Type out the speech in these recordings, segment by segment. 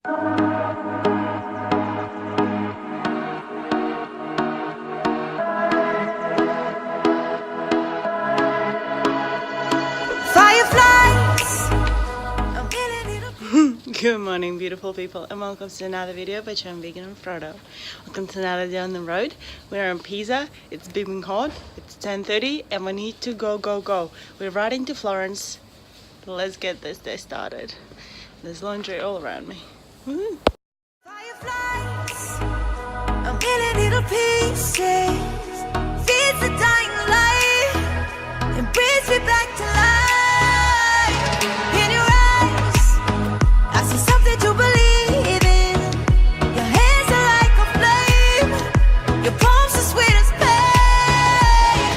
Good morning, beautiful people, and welcome to another video by Chalon and Frodo. Welcome to another day on the road. We're in Pisa. It's beaming hot. It's 10:30 and we need to go. We're riding to Florence. Let's get this day started. There's laundry all around me. Woo. Fireflies, a million little pieces, feeds the dying light and brings me back to life. In your eyes, I see something to believe in. Your hands are like a flame, your palms are sweet as pain.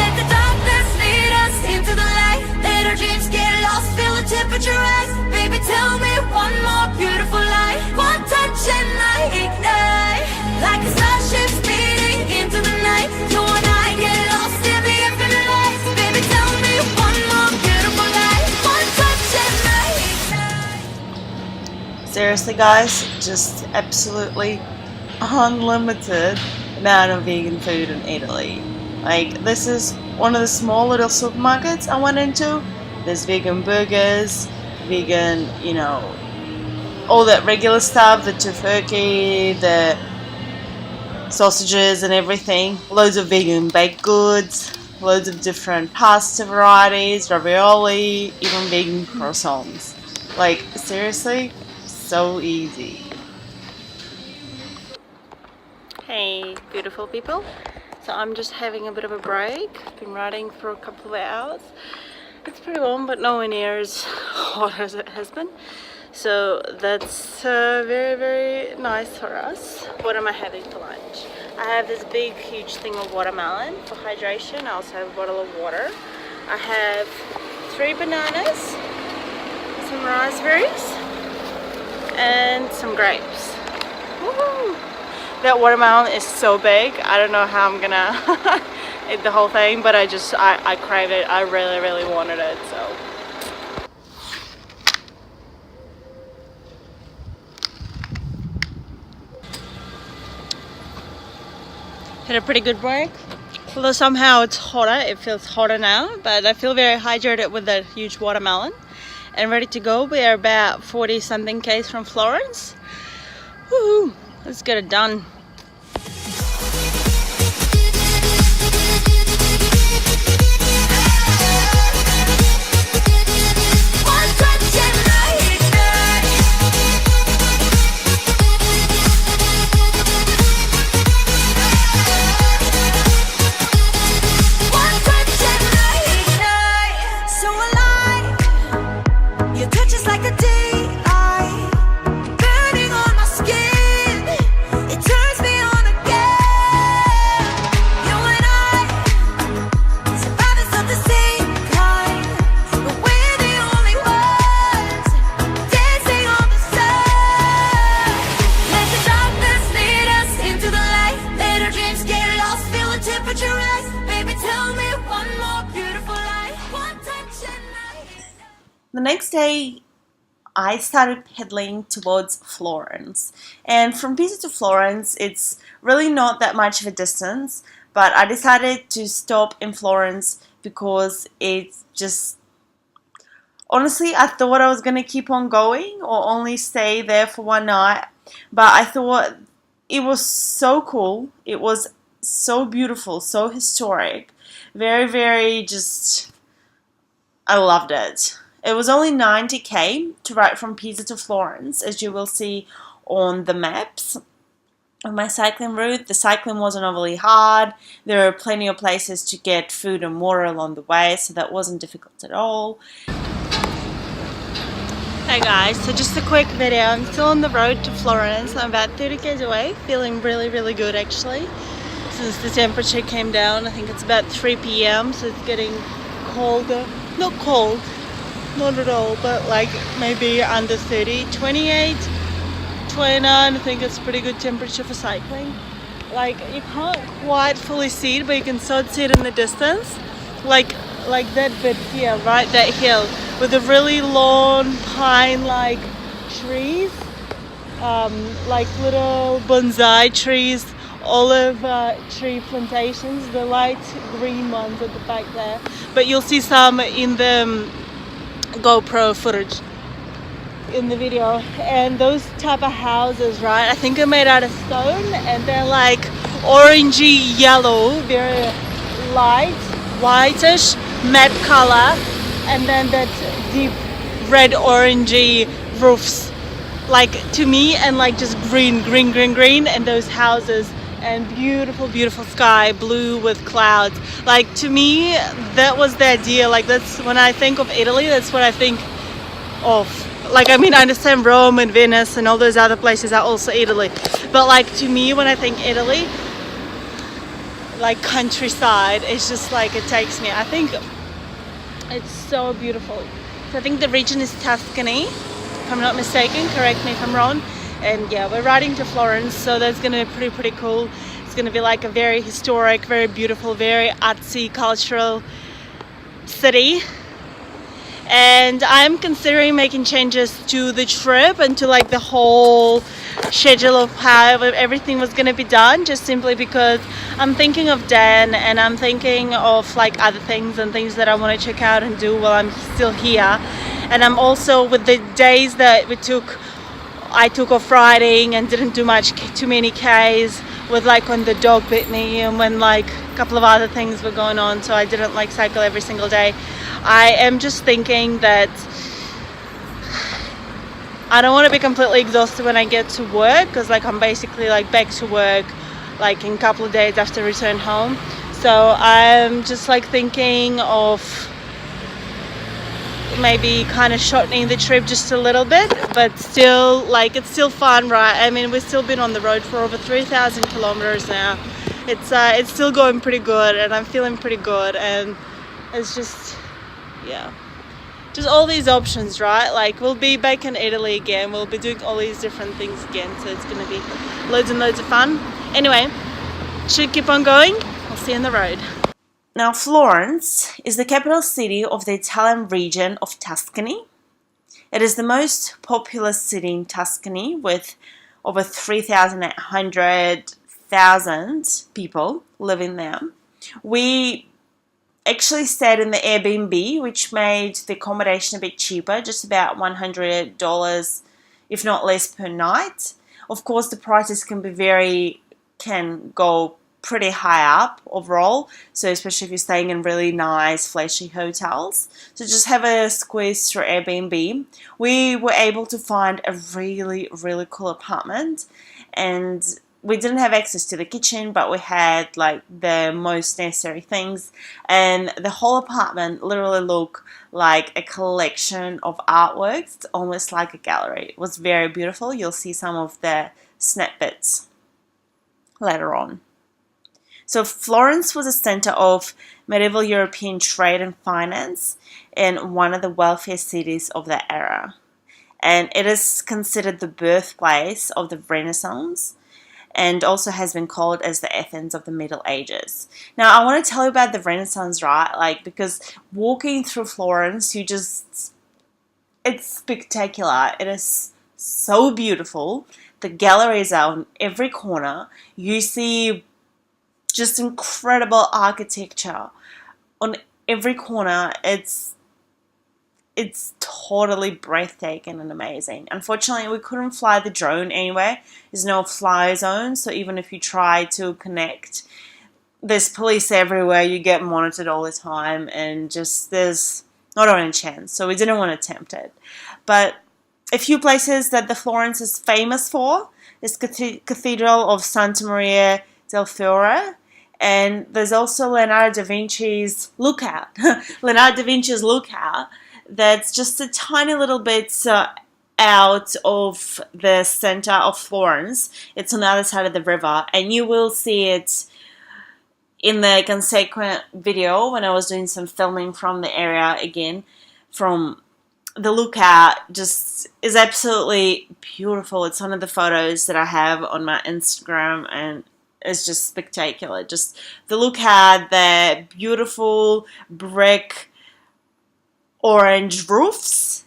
Let the darkness lead us into the light. Let our dreams get lost, feel the temperature rise. Baby, tell me one more beautiful lie. One touch and I ignite, like a starship speeding into the night. You and I get lost in the infinite lights. Baby, tell me one more beautiful lie. One touch and I ignite. Seriously guys, just absolutely unlimited amount of vegan food in Italy. Like, this is one of the small little supermarkets I went into. There's vegan burgers, vegan, you know, all that regular stuff, the tofurkey, the sausages and everything. Loads of vegan baked goods, loads of different pasta varieties, ravioli, even vegan croissants. Like, seriously, so easy. Hey, beautiful people. So I'm just having a bit of a break. Been riding for a couple of hours. It's pretty warm, but nowhere near as hot as it has been. So that's very, very nice for us. What am I having for lunch? I have this big, huge thing of watermelon for hydration. I also have a bottle of water. I have 3 bananas, some raspberries, and some grapes. Woohoo! That watermelon is so big. I don't know how I'm gonna eat the whole thing, but I craved it. I really, really wanted it, so. Had a pretty good break. Although somehow it's hotter, it feels hotter now, but I feel very hydrated with that huge watermelon and ready to go. We are about 40 something k's from Florence. Woohoo! Let's get it done. The next day, I started pedaling towards Florence. And from Pisa to Florence, it's really not that much of a distance, but I decided to stop in Florence because it's just... Honestly, I thought I was going to keep on going or only stay there for one night, but I thought it was so cool. It was so beautiful, so historic. Very, very just... I loved it. It was only 90k to ride from Pisa to Florence, as you will see on the maps of my cycling route. The cycling wasn't overly hard. There are plenty of places to get food and water along the way, so that wasn't difficult at all. Hey guys, so just a quick video. I'm still on the road to Florence. I'm about 30 k's away, feeling really, really good actually. Since the temperature came down, I think it's about 3 p.m, so it's getting colder. Not cold. Not at all, but like maybe under 30, 28, 29, I think it's pretty good temperature for cycling. Like, you can't quite fully see it, but you can sort of see it in the distance. Like that bit here, right, that hill, with the really long pine-like trees. like little bonsai trees, olive tree plantations, the light green ones at the back there. But you'll see some in the GoPro footage in the video. And those type of houses, right, I think are made out of stone, and they're like orangey yellow, very light, whitish, matte color, and then that deep red orangey roofs, like to me, and like just green, and those houses, and beautiful sky, blue with clouds. Like to me, that was the idea. Like that's when I think of Italy, that's what I think of. Like, I mean, I understand Rome and Venice and all those other places are also Italy, but like to me, when I think Italy, like countryside, it's just like it takes me. I think it's so beautiful. So I think the region is Tuscany, if I'm not mistaken, correct me if I'm wrong. And yeah, we're riding to Florence, so that's gonna be pretty cool. It's gonna be like a very historic, very beautiful, very artsy, cultural city. And I'm considering making changes to the trip and to like the whole schedule of how everything was going to be done, just simply because I'm thinking of Dan, and I'm thinking of like other things and things that I want to check out and do while I'm still here. And I'm also, with the days that I took off riding and didn't do too many Ks, with like when the dog bit me and when like a couple of other things were going on, so I didn't like cycle every single day. I am just thinking that I don't want to be completely exhausted when I get to work, because like I'm basically like back to work like in a couple of days after return home. So I'm just like thinking of maybe kind of shortening the trip just a little bit, but still, like, it's still fun, right? I mean, we've still been on the road for over 3,000 kilometers now. It's still going pretty good, and I'm feeling pretty good, and it's just, yeah, just all these options, right? Like, we'll be back in Italy again, we'll be doing all these different things again, so it's gonna be loads and loads of fun. Anyway, should keep on going. I'll see you on the road. Now, Florence is the capital city of the Italian region of Tuscany. It is the most populous city in Tuscany, with over 3,800 people living there. We actually stayed in the Airbnb, which made the accommodation a bit cheaper, just about $100, if not less, per night. Of course, the prices can go pretty high up overall, so especially if you're staying in really nice flashy hotels. So just have a squeeze through Airbnb. We were able to find a really cool apartment, and we didn't have access to the kitchen, but we had like the most necessary things, and the whole apartment literally looked like a collection of artworks, almost like a gallery. It was very beautiful. You'll see some of the snippets later on. So Florence was a center of medieval European trade and finance, and one of the wealthiest cities of that era. And it is considered the birthplace of the Renaissance, and also has been called as the Athens of the Middle Ages. Now, I want to tell you about the Renaissance, right? Like, because walking through Florence, it's spectacular. It is so beautiful. The galleries are on every corner. You see just incredible architecture on every corner. It's totally breathtaking and amazing. Unfortunately, we couldn't fly the drone anyway. There's no fly zone, so even if you try to connect, there's police everywhere. You get monitored all the time, and just there's not even a chance. So we didn't want to attempt it. But a few places that the Florence is famous for is Cathedral of Santa Maria del Fiore. And there's also Leonardo da Vinci's Lookout. Leonardo da Vinci's Lookout, that's just a tiny little bit out of the center of Florence. It's on the other side of the river, and you will see it in the consequent video when I was doing some filming from the area again. From the Lookout, just is absolutely beautiful. It's one of the photos that I have on my Instagram, and it's just spectacular. Just the Lookout, the beautiful brick orange roofs,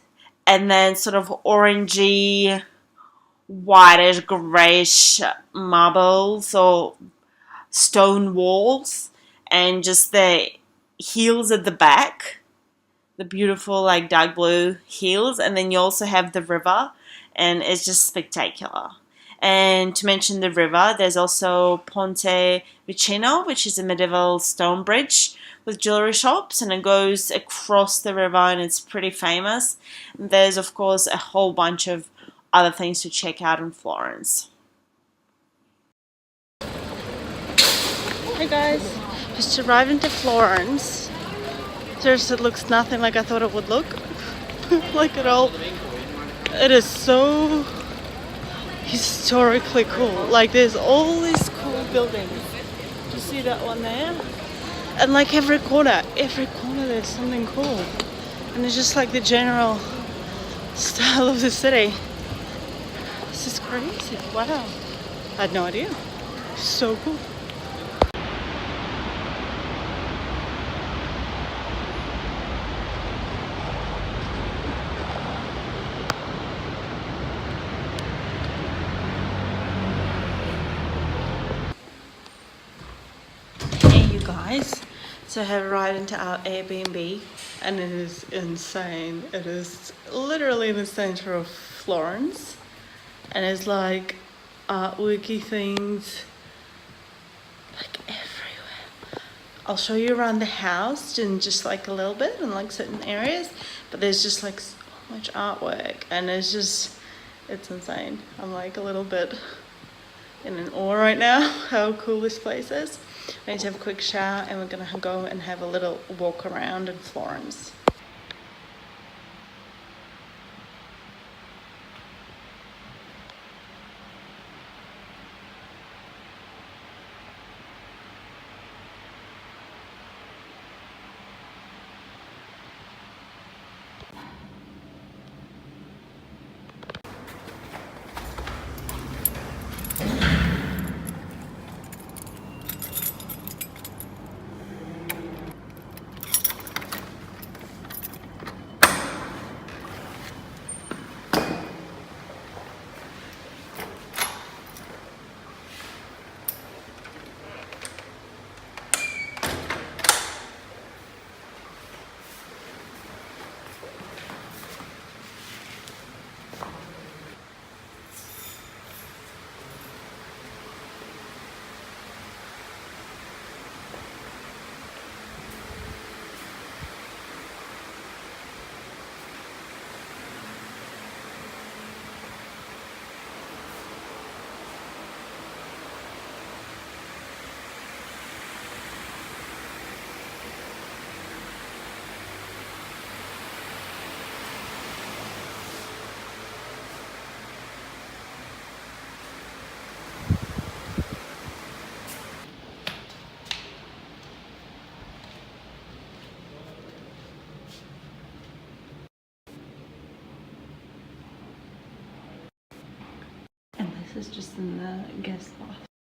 and then sort of orangey whitish, greyish marbles or stone walls, and just the hills at the back, the beautiful like dark blue hills, and then you also have the river, and it's just spectacular. And to mention the river, there's also Ponte Vicino, which is a medieval stone bridge with jewelry shops, and it goes across the river, and it's pretty famous. And there's of course a whole bunch of other things to check out in Florence. Hey guys, just arrived into Florence. Seriously, it looks nothing like I thought it would look. Like at all. It is so historically cool. Like there's all these cool buildings. Do you see that one there? And like every corner there's something cool. And it's just like the general style of the city. This is crazy. Wow. I had no idea. So cool. Guys, so I have arrived into our Airbnb and it is insane. It is literally in the center of Florence and it's like artworky things like everywhere. I'll show you around the house in just like a little bit and like certain areas, but there's just like so much artwork and it's insane. I'm like a little bit in an awe right now how cool this place is. I need to have a quick shower and we're gonna go and have a little walk around in Florence. And this is just in the guest bath.